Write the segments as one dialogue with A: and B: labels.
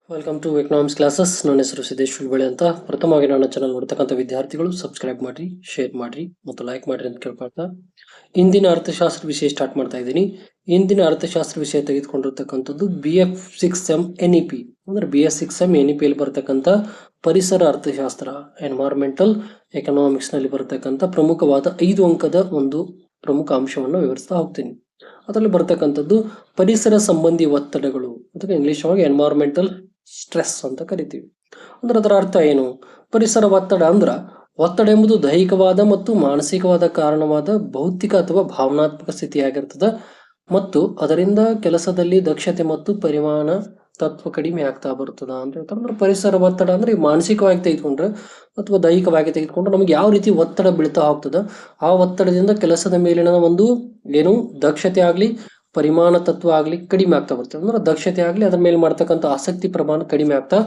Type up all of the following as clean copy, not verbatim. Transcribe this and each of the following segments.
A: Welcome to economics classes. ನನ್ನ ಹೆಸರು ಸಿದ್ದೇಶ್ ಹುಲ್ಬಳ್ಳಿ ಅಂತ. ಪ್ರಥಮವಾಗಿ ನನ್ನ ಚಾನಲ್ ನೋಡ್ತಕ್ಕಂಥ ವಿದ್ಯಾರ್ಥಿಗಳು ಸಬ್ಸ್ಕ್ರೈಬ್ ಮಾಡ್ರಿ, ಶೇರ್ ಮಾಡ್ರಿ ಮತ್ತು ಲೈಕ್ ಮಾಡ್ರಿ ಅಂತ ಕೇಳ್ಕೊಳ್ತಾ ಇಂದಿನ ಅರ್ಥಶಾಸ್ತ್ರ ವಿಷಯ ಸ್ಟಾರ್ಟ್ ಮಾಡ್ತಾ ಇದ್ದೀನಿ. ಇಂದಿನ ಅರ್ಥಶಾಸ್ತ್ರ ವಿಷಯ ತೆಗೆದುಕೊಂಡಿರ್ತಕ್ಕಂಥದ್ದು BF6M NEP ಅಂದ್ರೆ BS6M NEP ಅಲ್ಲಿ ಬರ್ತಕ್ಕಂಥ ಪರಿಸರ ಅರ್ಥಶಾಸ್ತ್ರ ಎನ್ವೈರನ್ಮೆಂಟಲ್ ಎಕನಾಮಿಕ್ಸ್ ನಲ್ಲಿ ಬರ್ತಕ್ಕಂಥ ಪ್ರಮುಖವಾದ 5 ಅಂಕದ ಒಂದು ಪ್ರಮುಖ ಅಂಶವನ್ನು ವಿವರಿಸ್ತಾ ಹೋಗ್ತೀನಿ. ಅದರಲ್ಲಿ ಬರ್ತಕ್ಕಂಥದ್ದು ಪರಿಸರ ಸಂಬಂಧಿ ಒತ್ತಡಗಳು, ಅದಕ್ಕೆ ಇಂಗ್ಲಿಷ್ ಒಳಗೆ ಎನ್ವೈರನ್ಮೆಂಟಲ್ ಸ್ಟ್ರೆಸ್ ಅಂತ ಕರಿತೀವಿ. ಅಂದ್ರೆ ಅದರ ಅರ್ಥ ಏನು? ಪರಿಸರ ಒತ್ತಡ ಅಂದ್ರ ಒತ್ತಡ ಎಂಬುದು ದೈಹಿಕವಾದ ಮತ್ತು ಮಾನಸಿಕವಾದ ಕಾರಣವಾದ ಭೌತಿಕ ಅಥವಾ ಭಾವನಾತ್ಮಕ ಸ್ಥಿತಿಯಾಗಿರ್ತದ ಮತ್ತು ಅದರಿಂದ ಕೆಲಸದಲ್ಲಿ ದಕ್ಷತೆ ಮತ್ತು ಪರಿಮಾಣ ತತ್ವ ಕಡಿಮೆ ಆಗ್ತಾ ಬರ್ತದ ಅಂತ ಹೇಳ್ತಾರೆ. ಅಂದ್ರೆ ಪರಿಸರ ಒತ್ತಡ ಅಂದ್ರೆ ಮಾನಸಿಕವಾಗಿ ತೆಗೆದುಕೊಂಡ್ರೆ ಅಥವಾ ದೈಹಿಕವಾಗಿ ತೆಗೆದುಕೊಂಡ್ರೆ ನಮಗೆ ಯಾವ ರೀತಿ ಒತ್ತಡ ಬೀಳ್ತಾ ಹೋಗ್ತದ, ಆ ಒತ್ತಡದಿಂದ ಕೆಲಸದ ಮೇಲಿನ ಒಂದು ಏನು ದಕ್ಷತೆ ಆಗ್ಲಿ ಪರಿಮಾಣ ತತ್ವ ಆಗ್ಲಿ ಕಡಿಮೆ ಆಗ್ತಾ ಬರ್ತದೆ. ಅಂದ್ರೆ ದಕ್ಷತೆ ಆಗ್ಲಿ ಅದ್ರ ಮೇಲೆ ಮಾಡ್ತಕ್ಕಂಥ ಆಸಕ್ತಿ ಪ್ರಮಾಣ ಕಡಿಮೆ ಆಗ್ತಾ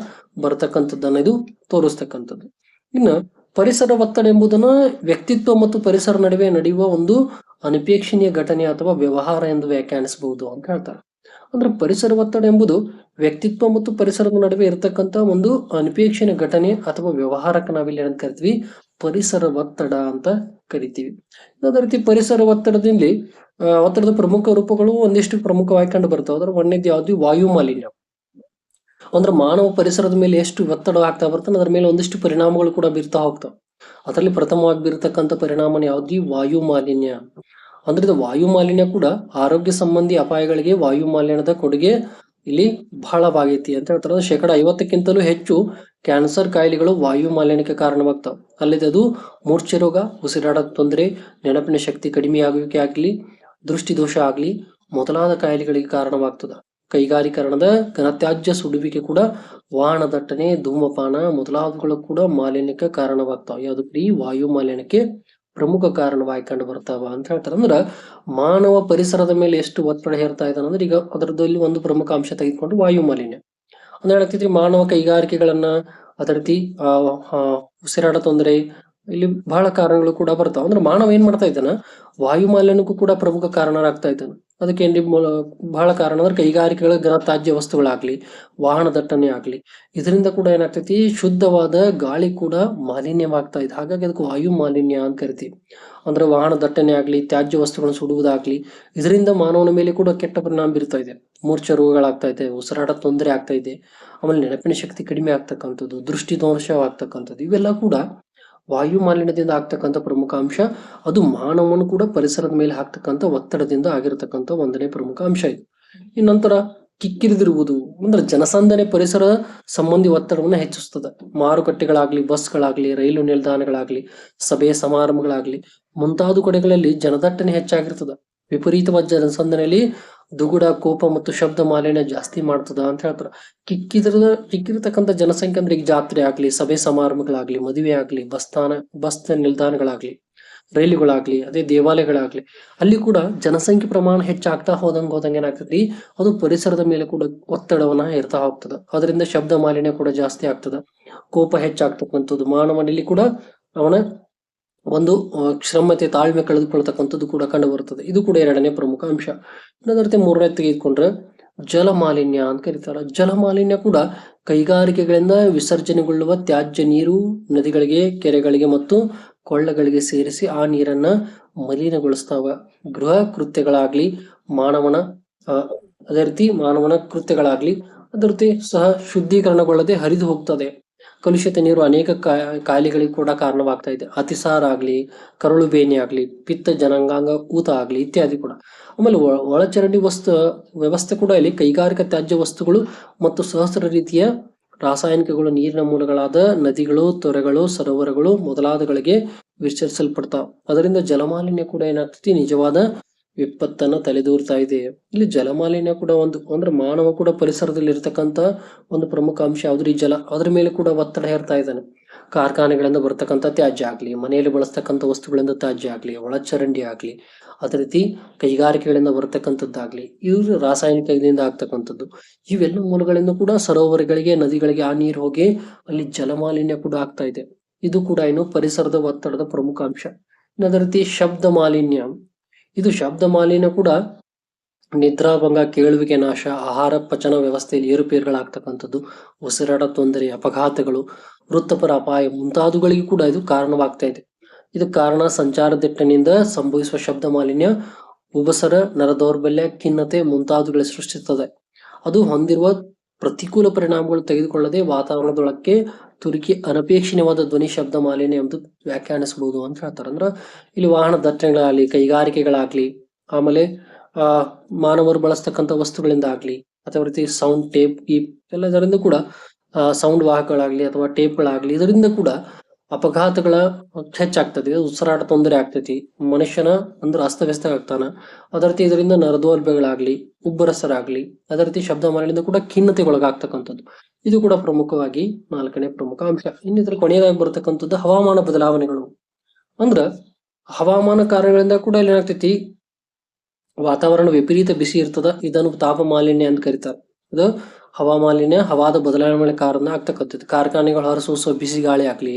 A: ಬರ್ತಕ್ಕಂಥದ್ದನ್ನ ಇದು ತೋರಿಸ್ತಕ್ಕಂಥದ್ದು. ಇನ್ನು ಪರಿಸರ ಒತ್ತಡ ಎಂಬುದನ್ನ ವ್ಯಕ್ತಿತ್ವ ಮತ್ತು ಪರಿಸರ ನಡುವೆ ನಡೆಯುವ ಒಂದು ಅನಪೇಕ್ಷಣೀಯ ಘಟನೆ ಅಥವಾ ವ್ಯವಹಾರ ಎಂದು ವ್ಯಾಖ್ಯಾನಿಸಬಹುದು ಅಂತ ಹೇಳ್ತಾರೆ. ಅಂದ್ರೆ ಪರಿಸರ ಒತ್ತಡ ಎಂಬುದು ವ್ಯಕ್ತಿತ್ವ ಮತ್ತು ಪರಿಸರದ ನಡುವೆ ಇರತಕ್ಕಂತ ಒಂದು ಅನಪೇಕ್ಷಣೀಯ ಘಟನೆ ಅಥವಾ ವ್ಯವಹಾರಕ್ಕೆ ನಾವಿಲ್ಲಿ ಏನಂತ ಕರಿತೀವಿ? ಪರಿಸರ ಒತ್ತಡ ಅಂತ ಕರಿತೀವಿ. ಅದೇ ರೀತಿ ಪರಿಸರ ಒತ್ತಡದಲ್ಲಿ ಒತ್ತಡದ ಪ್ರಮುಖ ರೂಪಗಳು ಒಂದಿಷ್ಟು ಪ್ರಮುಖವಾಗಿ ಕಂಡು ಬರ್ತಾವೆ. ಅದ್ರ ಒಂದೇದು ಯಾವ್ದು? ವಾಯು ಮಾಲಿನ್ಯ. ಅಂದ್ರೆ ಮಾನವ ಪರಿಸರದ ಮೇಲೆ ಎಷ್ಟು ಒತ್ತಡ ಆಗ್ತಾ ಬರ್ತಾನೆ ಅದ್ರ ಮೇಲೆ ಒಂದಿಷ್ಟು ಪರಿಣಾಮಗಳು ಕೂಡ ಬೀರ್ತಾ ಹೋಗ್ತಾವ. ಅದರಲ್ಲಿ ಪ್ರಥಮವಾಗಿ ಬೀರ್ತಕ್ಕಂಥ ಪರಿಣಾಮ ಯಾವ್ದು? ವಾಯು ಮಾಲಿನ್ಯ. ಅಂದ್ರೆ ಇದು ವಾಯು ಮಾಲಿನ್ಯ ಕೂಡ ಆರೋಗ್ಯ ಸಂಬಂಧಿ ಅಪಾಯಗಳಿಗೆ ವಾಯು ಮಾಲಿನ್ಯದ ಕೊಡುಗೆ ಇಲ್ಲಿ ಬಹಳವಾಗೈತಿ ಅಂತ ಹೇಳ್ತಾರೆ. 50%ಕ್ಕಿಂತಲೂ ಹೆಚ್ಚು ಕ್ಯಾನ್ಸರ್ ಕಾಯಿಲೆಗಳು ವಾಯು ಮಾಲಿನ್ಯಕ್ಕೆ ಕಾರಣವಾಗ್ತಾವ. ಅಲ್ಲದೆ ಅದು ಮೂರ್ಛೆ ರೋಗ, ಉಸಿರಾಟದ ತೊಂದರೆ, ನೆನಪಿನ ಶಕ್ತಿ ಕಡಿಮೆ ಆಗುವಿಕೆ ಆಗ್ಲಿ, ದೃಷ್ಟಿದೋಷ ಆಗ್ಲಿ ಮೊದಲಾದ ಕಾಯಿಲೆಗಳಿಗೆ ಕಾರಣವಾಗ್ತದ. ಕೈಗಾರೀಕರಣದ ಘನತ್ಯಾಜ್ಯ ಸುಡುವಿಕೆ ಕೂಡ, ವಾಹನ ದಟ್ಟಣೆ, ಧೂಮಪಾನ ಮೊದಲಾದವುಗಳು ಕೂಡ ಮಾಲಿನ್ಯಕ್ಕೆ ಕಾರಣವಾಗ್ತಾವ. ಯಾವ್ದಕ್ಕೆ? ವಾಯು ಮಾಲಿನ್ಯಕ್ಕೆ ಪ್ರಮುಖ ಕಾರಣವಾಗಿ ಕಂಡು ಬರ್ತಾವ ಅಂತ ಹೇಳ್ತಾರೆ. ಅಂದ್ರ ಮಾನವ ಪರಿಸರದ ಮೇಲೆ ಎಷ್ಟು ಒತ್ತಡ ಹೇರ್ತಾ ಇದ್ದಾನೆ ಅಂದ್ರೆ ಈಗ ಅದರದಲ್ಲಿ ಒಂದು ಪ್ರಮುಖ ಅಂಶ ತೆಗೆದುಕೊಂಡು ವಾಯು ಮಾಲಿನ್ಯ ಅಂದ್ರೆ ಹೇಳ್ತಿದ್ರಿ. ಮಾನವ ಕೈಗಾರಿಕೆಗಳನ್ನ ಅದೇ ರೀತಿ ಉಸಿರಾಟ ತೊಂದರೆ ಇಲ್ಲಿ ಬಹಳ ಕಾರಣಗಳು ಕೂಡ ಬರ್ತಾವ. ಅಂದ್ರೆ ಮಾನವ ಏನ್ ಮಾಡ್ತಾ ಇದ್ದಾನ? ವಾಯು ಮಾಲಿನ್ಯಕ್ಕೂ ಕೂಡ ಪ್ರಮುಖ ಕಾರಣರಾಗ್ತಾ ಇದ್ದಾನೆ. ಅದಕ್ಕೆ ಏನ್ರಿ ಬಹಳ ಕಾರಣ ಅಂದ್ರೆ ಕೈಗಾರಿಕೆಗಳ ಘನತ್ಯಾಜ್ಯ ವಸ್ತುಗಳಾಗ್ಲಿ, ವಾಹನ ದಟ್ಟಣೆ ಆಗ್ಲಿ, ಇದರಿಂದ ಕೂಡ ಏನಾಗ್ತೈತಿ? ಶುದ್ಧವಾದ ಗಾಳಿ ಕೂಡ ಮಾಲಿನ್ಯವಾಗ್ತಾ ಇದೆ. ಹಾಗಾಗಿ ಅದಕ್ಕೆ ವಾಯು ಮಾಲಿನ್ಯ ಅಂತ ಕರಿತೀವಿ. ಅಂದ್ರೆ ವಾಹನ ದಟ್ಟಣೆ ಆಗ್ಲಿ, ತ್ಯಾಜ್ಯ ವಸ್ತುಗಳನ್ನು ಸುಡುವುದಾಗ್ಲಿ, ಇದರಿಂದ ಮಾನವನ ಮೇಲೆ ಕೂಡ ಕೆಟ್ಟ ಪರಿಣಾಮ ಬೀರ್ತಾ ಇದೆ. ಮೂರ್ಛೆ ರೋಗಗಳಾಗ್ತಾ ಇದೆ, ಉಸಿರಾಟ ತೊಂದರೆ ಆಗ್ತಾ ಇದೆ, ಆಮೇಲೆ ನೆನಪಿನ ಶಕ್ತಿ ಕಡಿಮೆ ಆಗ್ತಕ್ಕಂಥದ್ದು, ದೃಷ್ಟಿದೋಷವಾಗ್ತಕ್ಕಂಥದ್ದು, ಇವೆಲ್ಲ ಕೂಡ ವಾಯು ಮಾಲಿನ್ಯದಿಂದ ಆಗ್ತಕ್ಕಂಥ ಪ್ರಮುಖ ಅಂಶ. ಅದು ಮಾನವನು ಕೂಡ ಪರಿಸರದ ಮೇಲೆ ಹಾಕ್ತಕ್ಕಂಥ ಒತ್ತಡದಿಂದ ಆಗಿರತಕ್ಕಂಥ ಒಂದನೇ ಪ್ರಮುಖ ಅಂಶ ಇದು. ಈ ನಂತರ ಕಿಕ್ಕಿರಿದಿರುವುದು ಅಂದ್ರೆ ಜನಸಂದಣಿ ಪರಿಸರ ಸಂಬಂಧಿ ಒತ್ತಡವನ್ನು ಹೆಚ್ಚಿಸ್ತದೆ. ಮಾರುಕಟ್ಟೆಗಳಾಗ್ಲಿ, ಬಸ್ಗಳಾಗ್ಲಿ, ರೈಲು ನಿಲ್ದಾಣಗಳಾಗ್ಲಿ, ಸಭೆ ಸಮಾರಂಭಗಳಾಗ್ಲಿ ಮುಂತಾದ ಕಡೆಗಳಲ್ಲಿ ಜನದಟ್ಟಣೆ ಹೆಚ್ಚಾಗಿರ್ತದ. ವಿಪರೀತವಾದ ಜನಸಂದಣಿಯಲ್ಲಿ ದುಗುಡ, ಕೋಪ ಮತ್ತು ಶಬ್ದ ಮಾಲಿನ್ಯ ಜಾಸ್ತಿ ಮಾಡ್ತದ ಅಂತ ಹೇಳ್ತಾರ. ಕಿಕ್ಕಿರತಕ್ಕಂಥ ಜನಸಂಖ್ಯೆ ಅಂದ್ರೆ ಈಗ ಜಾತ್ರೆ ಆಗ್ಲಿ, ಸಭೆ ಸಮಾರಂಭಗಳಾಗ್ಲಿ, ಮದುವೆ ಆಗ್ಲಿ, ಬಸ್ ನಿಲ್ದಾಣಗಳಾಗ್ಲಿ, ರೈಲುಗಳಾಗ್ಲಿ, ಅದೇ ದೇವಾಲಯಗಳಾಗ್ಲಿ, ಅಲ್ಲಿ ಕೂಡ ಜನಸಂಖ್ಯೆ ಪ್ರಮಾಣ ಹೆಚ್ಚಾಗ್ತಾ ಹೋದಂಗೆ ಏನಾಗ್ತದೆ? ಅದು ಪರಿಸರದ ಮೇಲೆ ಕೂಡ ಒತ್ತಡವನ್ನ ಹೇರ್ತಾ ಹೋಗ್ತದ. ಅದರಿಂದ ಶಬ್ದ ಮಾಲಿನ್ಯ ಕೂಡ ಜಾಸ್ತಿ ಆಗ್ತದ, ಕೋಪ ಹೆಚ್ಚಾಗ್ತಕ್ಕಂಥದ್ದು, ಮಾನವನಲ್ಲಿ ಕೂಡ ಅವನ ಒಂದು ಕ್ಷಮತೆ, ತಾಳ್ಮೆ ಕಳೆದುಕೊಳ್ತಕ್ಕಂಥದ್ದು ಕೂಡ ಕಂಡು ಬರ್ತದೆ. ಇದು ಕೂಡ ಎರಡನೇ ಪ್ರಮುಖ ಅಂಶ. ಇನ್ನೊಂದರ ಮೂರನೇ ತೆಗೆದುಕೊಂಡ್ರೆ ಜಲ ಮಾಲಿನ್ಯ ಅಂತ ಕರೀತಾರ. ಜಲ ಮಾಲಿನ್ಯ ಕೂಡ ಕೈಗಾರಿಕೆಗಳಿಂದ ವಿಸರ್ಜನೆಗೊಳ್ಳುವ ತ್ಯಾಜ್ಯ ನೀರು ನದಿಗಳಿಗೆ, ಕೆರೆಗಳಿಗೆ ಮತ್ತು ಕೊಳ್ಳಗಳಿಗೆ ಸೇರಿಸಿ ಆ ನೀರನ್ನ ಮಲಿನಗೊಳಿಸ್ತಾವ. ಗೃಹ ಕೃತ್ಯಗಳಾಗ್ಲಿ, ಅದೇ ರೀತಿ ಮಾನವನ ಕೃತ್ಯಗಳಾಗ್ಲಿ ಅದೇ ರೀತಿ ಸಹ ಶುದ್ಧೀಕರಣಗೊಳ್ಳದೆ ಹರಿದು ಹೋಗ್ತದೆ. ಕಲುಷಿತ ನೀರು ಅನೇಕ ಕಾಯಿಲೆಗಳಿಗೆ ಕೂಡ ಕಾರಣವಾಗ್ತಾ ಇದೆ. ಅತಿಸಾರ ಆಗ್ಲಿ, ಕರಳು ಬೇನೆ ಆಗ್ಲಿ, ಪಿತ್ತ ಜನಾಂಗಾಂಗ ಊತ ಆಗ್ಲಿ ಇತ್ಯಾದಿ ಕೂಡ. ಆಮೇಲೆ ಒಳಚರಂಡಿ ವ್ಯವಸ್ಥೆ ಕೂಡ ಇಲ್ಲಿ ಕೈಗಾರಿಕಾ ತ್ಯಾಜ್ಯ ವಸ್ತುಗಳು ಮತ್ತು ಸಹಸ್ರ ರೀತಿಯ ರಾಸಾಯನಿಕಗಳು ನೀರಿನ ಮೂಲಗಳಾದ ನದಿಗಳು, ತೊರೆಗಳು, ಸರೋವರಗಳು ಮೊದಲಾದಗಳಿಗೆ ವಿಸರ್ಜಿಸಲ್ಪಡ್ತಾವ. ಅದರಿಂದ ಜಲಮಾಲಿನ್ಯ ಕೂಡ ಏನಾಗ್ತೈತಿ? ನಿಜವಾದ ವಿಪತ್ತನ್ನ ತಲೆದೂರ್ತಾ ಇದೆ. ಇಲ್ಲಿ ಜಲಮಾಲಿನ್ಯ ಕೂಡ ಒಂದು ಅಂದ್ರೆ ಮಾನವ ಕೂಡ ಪರಿಸರದಲ್ಲಿ ಇರತಕ್ಕಂತ ಒಂದು ಪ್ರಮುಖ ಅಂಶ ಯಾವ್ದ್ರಿ? ಜಲ. ಅದ್ರ ಮೇಲೆ ಕೂಡ ಒತ್ತಡ ಹೇರ್ತಾ ಇದ್ದಾನೆ. ಕಾರ್ಖಾನೆಗಳಿಂದ ಬರ್ತಕ್ಕಂಥ ತ್ಯಾಜ್ಯ ಆಗ್ಲಿ, ಮನೆಯಲ್ಲಿ ಬಳಸ್ತಕ್ಕಂಥ ವಸ್ತುಗಳಿಂದ ತ್ಯಾಜ್ಯ ಆಗ್ಲಿ, ಒಳಚರಂಡಿ ಆಗ್ಲಿ, ಅದೇ ರೀತಿ ಕೈಗಾರಿಕೆಗಳಿಂದ ಬರ್ತಕ್ಕಂಥದ್ದಾಗ್ಲಿ, ಇವ್ರು ರಾಸಾಯನಿಕದಿಂದ ಆಗ್ತಕ್ಕಂಥದ್ದು, ಇವೆಲ್ಲ ಮೂಲಗಳಿಂದ ಕೂಡ ಸರೋವರಗಳಿಗೆ, ನದಿಗಳಿಗೆ ಆ ನೀರು ಹೋಗಿ ಅಲ್ಲಿ ಜಲಮಾಲಿನ್ಯ ಕೂಡ ಆಗ್ತಾ ಇದೆ. ಇದು ಕೂಡ ಏನು? ಪರಿಸರದ ಒತ್ತಡದ ಪ್ರಮುಖ ಅಂಶ. ಅದೇ ರೀತಿ ಶಬ್ದ ಮಾಲಿನ್ಯ. ಇದು ಶಬ್ದ ಮಾಲಿನ್ಯ ಕೂಡ ನಿದ್ರಾಭಂಗ, ಕೇಳುವಿಕೆ ನಾಶ, ಆಹಾರ ಪಚನ ವ್ಯವಸ್ಥೆಯಲ್ಲಿ ಏರುಪೇರುಗಳಾಗ್ತಕ್ಕಂಥದ್ದು, ಉಸಿರಾಟ ತೊಂದರೆ, ಅಪಘಾತಗಳು, ವೃತ್ತಪರ ಅಪಾಯ ಮುಂತಾದವುಗಳಿಗೂ ಕೂಡ ಇದು ಕಾರಣವಾಗ್ತಾ ಇದೆ. ಇದಕ್ಕೆ ಕಾರಣ ಸಂಚಾರ ದಟ್ಟಣೆಯಿಂದ ಸಂಭವಿಸುವ ಶಬ್ದ ಮಾಲಿನ್ಯ, ಉಬಸರ, ನರ ದೌರ್ಬಲ್ಯ, ಖಿನ್ನತೆ ಮುಂತಾದವುಗಳು ಸೃಷ್ಟಿಸುತ್ತದೆ. ಅದು ಹೊಂದಿರುವ ಪ್ರತಿಕೂಲ ಪರಿಣಾಮಗಳು ತೆಗೆದುಕೊಳ್ಳದೆ ವಾತಾವರಣದೊಳಕ್ಕೆ ತುರುಕಿ ಅನಪೇಕ್ಷಣೀಯವಾದ ಧ್ವನಿ ಶಬ್ದ ಮಾಲಿನ್ಯ ಎಂದು ವ್ಯಾಖ್ಯಾನಿಸಬಹುದು ಅಂತ ಹೇಳ್ತಾರೆ. ಅಂದ್ರೆ ಇಲ್ಲಿ ವಾಹನ ದಟ್ಟಣೆಗಳಾಗ್ಲಿ, ಕೈಗಾರಿಕೆಗಳಾಗ್ಲಿ, ಆಮೇಲೆ ಮಾನವರು ಬಳಸ್ತಕ್ಕಂಥ ವಸ್ತುಗಳಿಂದ ಆಗ್ಲಿ, ಅಥವಾ ರೀತಿ ಸೌಂಡ್ ಟೇಪ್ ಗೀಪ್ ಎಲ್ಲದರಿಂದ ಕೂಡ ಸೌಂಡ್ ವಾಹಕಗಳಾಗ್ಲಿ ಅಥವಾ ಟೇಪ್ಗಳಾಗ್ಲಿ, ಇದರಿಂದ ಕೂಡ ಅಪಘಾತಗಳ ಹೆಚ್ಚಾಗ್ತದೆ. ಉಸಿರಾಟ ತೊಂದರೆ ಆಗ್ತೈತಿ, ಮನುಷ್ಯನ ಅಂದ್ರೆ ಅಸ್ತವ್ಯಸ್ತ ಆಗ್ತಾನ. ಅದೇ ರೀತಿ ಇದರಿಂದ ನರದೌರ್ಬಲ್ಯಗಳಾಗ್ಲಿ, ಉಬ್ಬರಸರಾಗ್ಲಿ, ಅದೇ ರೀತಿ ಶಬ್ದ ಮಾಲಿನ್ಯದಿಂದ ಕೂಡ ಖಿನ್ನತೆಗೊಳಗಾಗ್ತಕ್ಕಂಥದ್ದು. ಇದು ಕೂಡ ಪ್ರಮುಖವಾಗಿ 4ನೇ ಪ್ರಮುಖ ಅಂಶ. ಇನ್ನು ಇದ್ರ ಕೊನೆಯದಾಗಿ ಬರ್ತಕ್ಕಂಥದ್ದು ಹವಾಮಾನ ಬದಲಾವಣೆಗಳು. ಅಂದ್ರ ಹವಾಮಾನ ಕಾರ್ಯಗಳಿಂದ ಕೂಡ ಇಲ್ಲಿ ಏನಾಗ್ತೈತಿ, ವಾತಾವರಣ ವಿಪರೀತ ಬಿಸಿ ಇರ್ತದ. ಇದನ್ನು ತಾಪ ಮಾಲಿನ್ಯ ಅಂತ ಕರೀತಾರೆ. ಇದು ಹವಾಮಾಲಿನ್ಯ, ಹವಾದ ಬದಲಾವಣೆ ಕಾರಣ ಆಗ್ತಕ್ಕಂಥದ್ದು. ಕಾರ್ಖಾನೆಗಳು ಹೊರಸೂಸುವ ಬಿಸಿ ಗಾಳಿ ಆಗ್ಲಿ,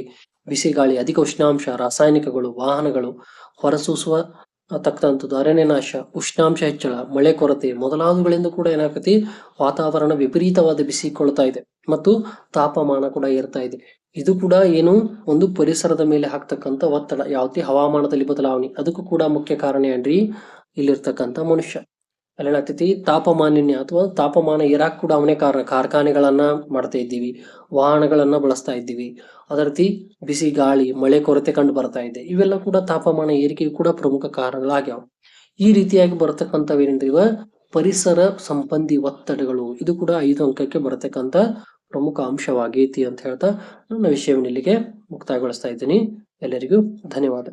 A: ಬಿಸಿ ಗಾಳಿ, ಅಧಿಕ ಉಷ್ಣಾಂಶ, ರಾಸಾಯನಿಕಗಳು, ವಾಹನಗಳು ಹೊರಸೂಸುವ ತಕ್ಕಂಥದ್ದು, ಅರಣ್ಯನಾಶ, ಉಷ್ಣಾಂಶ ಹೆಚ್ಚಳ, ಮಳೆ ಕೊರತೆ ಮೊದಲಾದವುಗಳಿಂದ ಕೂಡ ಏನಾಗ್ತೈತಿ, ವಾತಾವರಣ ವಿಪರೀತವಾದ ಬಿಸಿಕೊಳ್ತಾ ಇದೆ ಮತ್ತು ತಾಪಮಾನ ಕೂಡ ಏರ್ತಾ ಇದೆ. ಇದು ಕೂಡ ಏನು, ಒಂದು ಪರಿಸರದ ಮೇಲೆ ಹಾಕ್ತಕ್ಕಂಥ ಒತ್ತಡ, ಯಾವುದೇ ಹವಾಮಾನದಲ್ಲಿ ಬದಲಾವಣೆ, ಅದಕ್ಕೂ ಕೂಡ ಮುಖ್ಯ ಕಾರಣ ಏನ್ರಿ, ಇಲ್ಲಿರ್ತಕ್ಕಂಥ ಮನುಷ್ಯ. ಅಲ್ಲೇನಾಗ್ತೈತಿ, ತಾಪಮಾಲಿನ್ಯ ಅಥವಾ ತಾಪಮಾನ ಏರಾಕ್ ಕೂಡ ಅವನೇ ಕಾರಣ. ಕಾರ್ಖಾನೆಗಳನ್ನ ಮಾಡ್ತಾ ಇದ್ದೀವಿ, ವಾಹನಗಳನ್ನ ಬಳಸ್ತಾ ಇದ್ದೀವಿ, ಅದೇ ರೀತಿ ಬಿಸಿ ಗಾಳಿ, ಮಳೆ ಕೊರತೆ ಕಂಡು ಬರ್ತಾ ಇದೆ. ಇವೆಲ್ಲ ಕೂಡ ತಾಪಮಾನ ಏರಿಕೆಗೆ ಕೂಡ ಪ್ರಮುಖ ಕಾರಣಗಳಾಗ್ಯಾವ. ಈ ರೀತಿಯಾಗಿ ಬರತಕ್ಕಂಥವೇನೇನ್ರಿ, ಇವ ಪರಿಸರ ಸಂಬಂಧಿ ಒತ್ತಡಗಳು. ಇದು ಕೂಡ 5 ಅಂಕಕ್ಕೆ ಬರತಕ್ಕಂಥ ಪ್ರಮುಖ ಅಂಶವಾಗೈತಿ ಅಂತ ಹೇಳ್ತಾ ನನ್ನ ವಿಷಯವನ್ನು ಇಲ್ಲಿಗೆ ಮುಕ್ತಾಯಗೊಳಿಸ್ತಾ ಇದ್ದೀನಿ. ಎಲ್ಲರಿಗೂ ಧನ್ಯವಾದ.